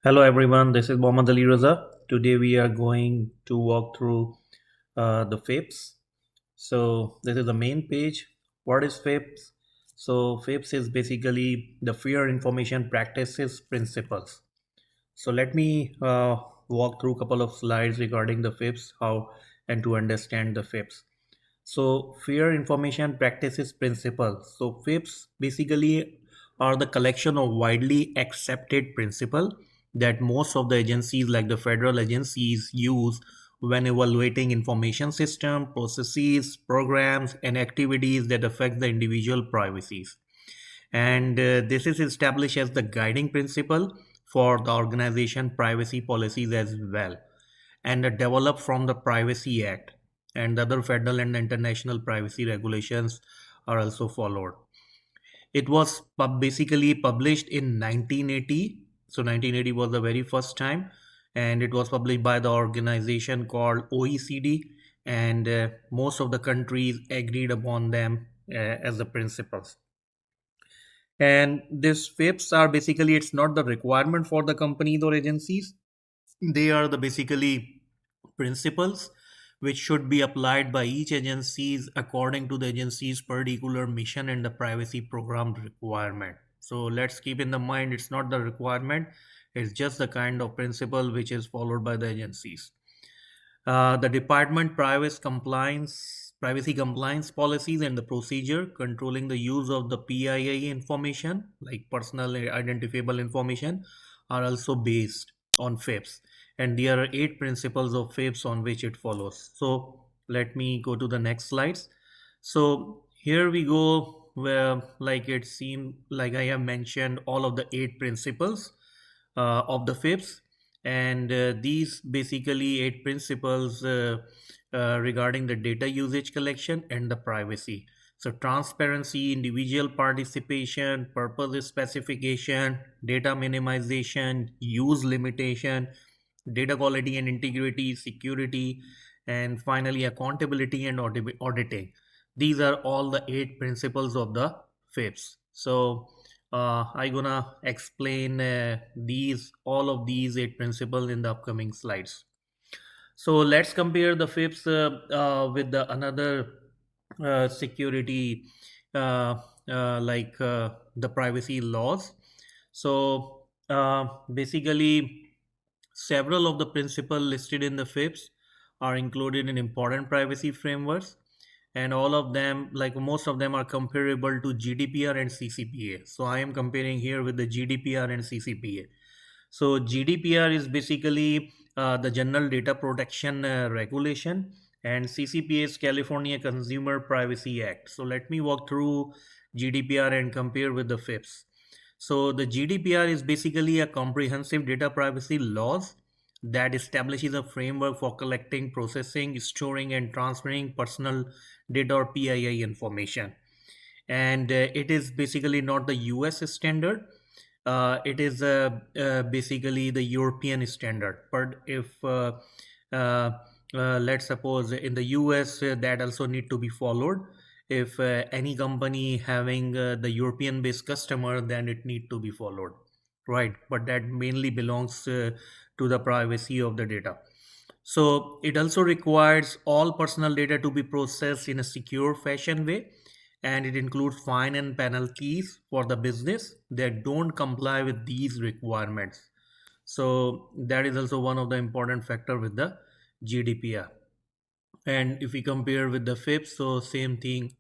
Hello everyone, this is Mohammad Ali Raza. Today we are going to walk through the FIPPs. So this is the main page. What is FIPPs? So FIPPs is basically the Fair Information Practices Principles. So let me walk through a couple of slides regarding the FIPS, how and to understand the FIPS. So fair information practices principles. So FIPS basically are the collection of widely accepted principle that most of the agencies like the federal agencies use when evaluating information system, processes, programs, and activities that affect the individual privacies. And this is established as the guiding principle for the organization privacy policies as well, and developed from the Privacy Act, and the other federal and international privacy regulations are also followed. It was basically published in 1980. So 1980 was the very first time, and it was published by the organization called OECD, and most of the countries agreed upon them as the principles. And these FIPs are basically, it's not the requirement for the companies or agencies. They are the basically principles which should be applied by each agencies according to the agency's particular mission and the privacy program requirement. So let's keep in the mind it's not the requirement, it's just the kind of principle which is followed by the agencies. The department privacy compliance policies and the procedure controlling the use of the PII information, like personal identifiable information, are also based on FIPS. And there are 8 principles of FIPS on which it follows. So let me go to the next slides. So here we go, where like it seemed like I have mentioned all of the 8 principles of the FIPS, and these basically 8 principles regarding the data usage collection and the privacy. So transparency, individual participation, purpose specification, data minimization, use limitation, data quality and integrity, security, and finally accountability and auditing. These are all the 8 principles of the FIPS. So I gonna explain these all of these 8 principles in the upcoming slides. So let's compare the FIPS with the another security, the privacy laws. So basically, several of the principles listed in the FIPS are included in important privacy frameworks, and all of them, like most of them, are comparable to GDPR and CCPA. So I am comparing here with the GDPR and CCPA. So GDPR is basically the General Data Protection Regulation, and CCPA is California Consumer Privacy Act. So let me walk through GDPR and compare with the FIPS. So the GDPR is basically a comprehensive data privacy laws that establishes a framework for collecting, processing, storing, and transferring personal data or PII information. And it is basically not the US standard. It is basically the European standard. But if uh, let's suppose in the US that also need to be followed. If any company having the European based customer, then it need to be followed, right? But that mainly belongs to the privacy of the data. So it also requires all personal data to be processed in a secure fashion way, and it includes fine and penalties for the business that don't comply with these requirements. So that is also one of the important factor with the GDPR. And if we compare with the FIPS, so same thing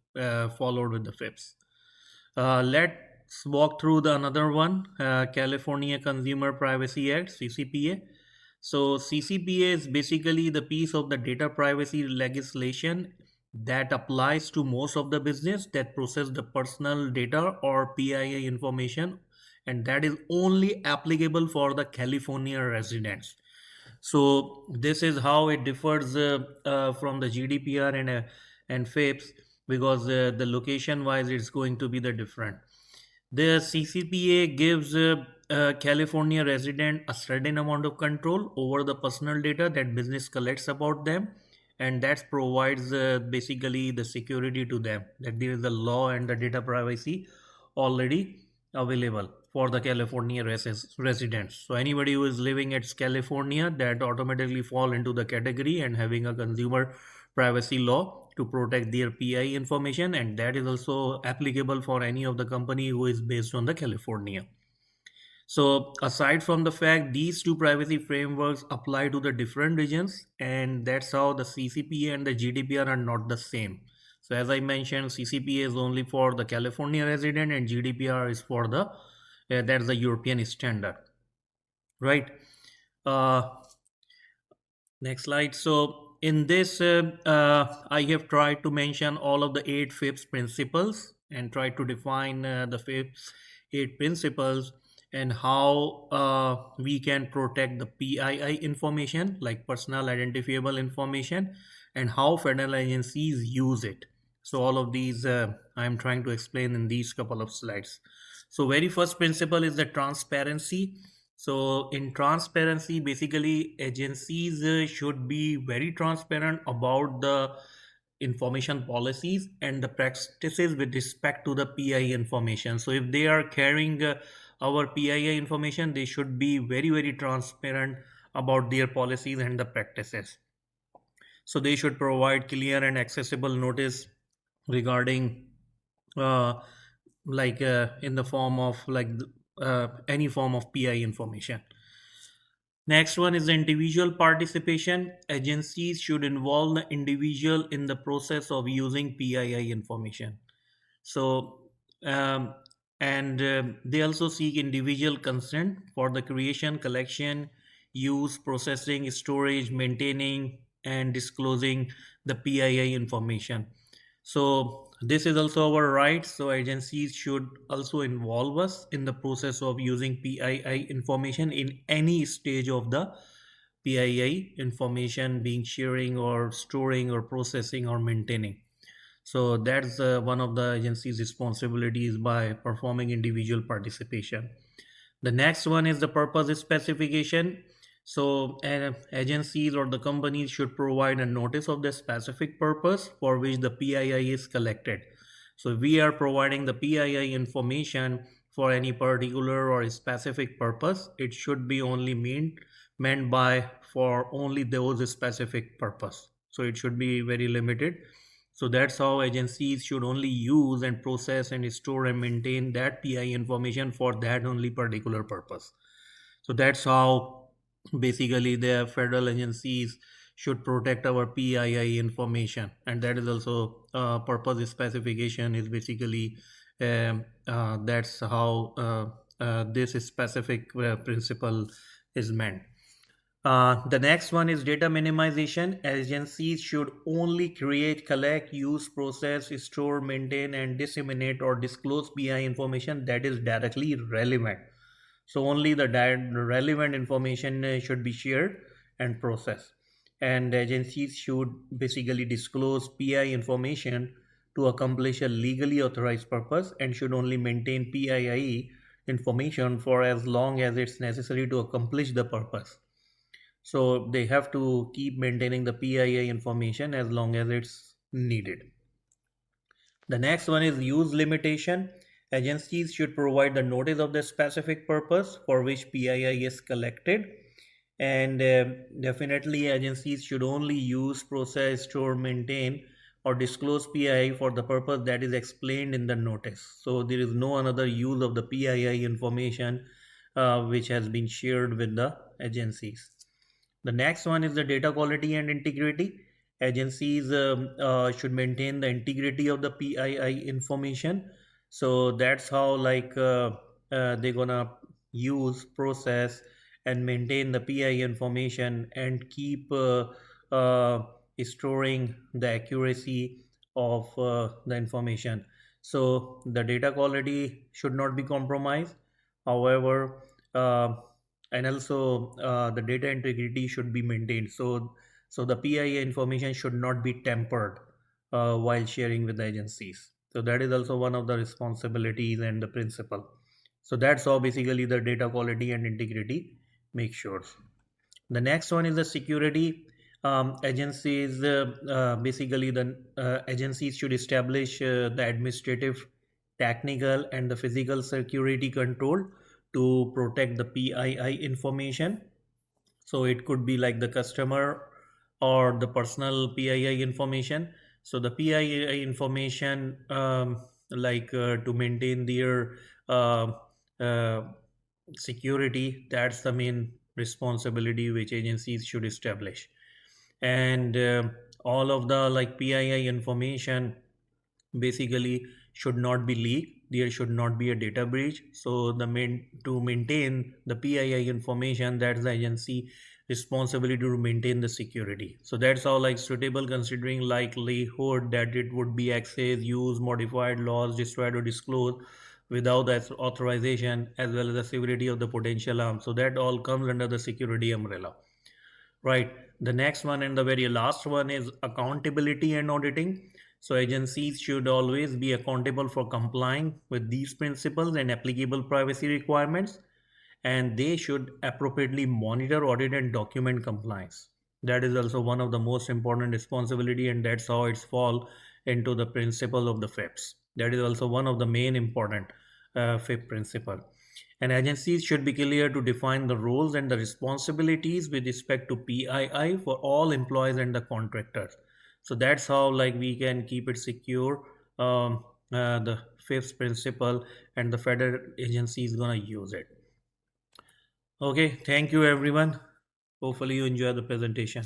followed with the FIPS. Let's walk through the another one, California Consumer Privacy Act, CCPA. So CCPA is basically the piece of the data privacy legislation that applies to most of the business that process the personal data or PII information, and that is only applicable for the California residents. So this is how it differs from the GDPR and FIPS, because the location wise it's going to be the different. The CCPA gives California resident a certain amount of control over the personal data that business collects about them, and that provides basically the security to them that there is a law and the data privacy already available for the California residents. So anybody who is living at California, that automatically fall into the category and having a consumer privacy law to protect their PI information, and that is also applicable for any of the company who is based on the California. So aside from the fact these two privacy frameworks apply to the different regions, and that's how the CCPA and the GDPR are not the same. So as I mentioned, CCPA is only for the California resident and GDPR is for the that's the European standard, right? Uh, Next slide. So in this, I have tried to mention all of the eight FIPS principles and try to define the FIPS eight principles and how we can protect the PII information, like personal identifiable information, and how federal agencies use it. So all of these I'm trying to explain in these couple of slides. So very first principle is the transparency. So, in transparency, basically, agencies should be very transparent about the information policies and the practices with respect to the PII information. So, if they are carrying our PII information, they should be very, very transparent about their policies and the practices. So, they should provide clear and accessible notice regarding uh, in the form of any form of PI information. Next one is the individual participation. Agencies should involve the individual in the process of using PII information. So, um, and they also seek individual consent for the creation, collection, use, processing, storage, maintaining, and disclosing the PII information. So, this is also our right. So, agencies should also involve us in the process of using PII information in any stage of the PII information being sharing or storing or processing or maintaining. So that's one of the agency's responsibilities by performing individual participation. The next one is the purpose specification. So agencies or the companies should provide a notice of the specific purpose for which the PII is collected. So we are providing the PII information for any particular or specific purpose. It should be only meant by for only those specific purpose. So it should be very limited. So that's how agencies should only use and process and store and maintain that PI information for that only particular purpose. So that's how basically the federal agencies should protect our PII information, and that is also purpose specification is basically that's how this specific principle is meant. The next one is data minimization. Agencies should only create, collect, use, process, store, maintain, and disseminate or disclose PI information that is directly relevant. So only the relevant information should be shared and processed. And agencies should basically disclose PI information to accomplish a legally authorized purpose and should only maintain PII information for as long as it's necessary to accomplish the purpose. So they have to keep maintaining the PII information as long as it's needed. The next one is use limitation. Agencies should provide the notice of the specific purpose for which PII is collected. And definitely, agencies should only use, process, store, maintain, or disclose PII for the purpose that is explained in the notice. So, there is no another use of the PII information which has been shared with the agencies. The next one is the data quality and integrity. Agencies should maintain the integrity of the PII information. So that's how they're gonna use, process, and maintain the PII information and keep uh, storing the accuracy of the information. So the data quality should not be compromised. However, uh, and also the data integrity should be maintained. So the PIA information should not be tampered while sharing with the agencies. So that is also one of the responsibilities and the principle. So that's how basically the data quality and integrity make sure. The next one is the security. Agencies basically the agencies should establish the administrative technical and the physical security control to protect the PII information. So it could be like the customer or the personal PII information. So the PII information, to maintain their uh, uh, security, that's the main responsibility which agencies should establish. And all of the like PII information basically should not be leaked. There should not be a data breach. So the main to maintain the PII information, that's the agency responsibility to maintain the security. So that's how like suitable considering likelihood that it would be accessed, used, modified, lost, destroyed, or disclosed without authorization, as well as the severity of the potential harm. So that all comes under the security umbrella. Right. The next one and the very last one is accountability and auditing. So agencies should always be accountable for complying with these principles and applicable privacy requirements, and they should appropriately monitor, audit, and document compliance. That is also one of the most important responsibility, and that's how it's fall into the principle of the FIPS. That is also one of the main important FIP principle. And agencies should be clear to define the roles and the responsibilities with respect to PII for all employees and the contractors. So that's how like we can keep it secure. The fifth principle, and the federal agency is gonna use it. Okay, thank you everyone. Hopefully you enjoy the presentation.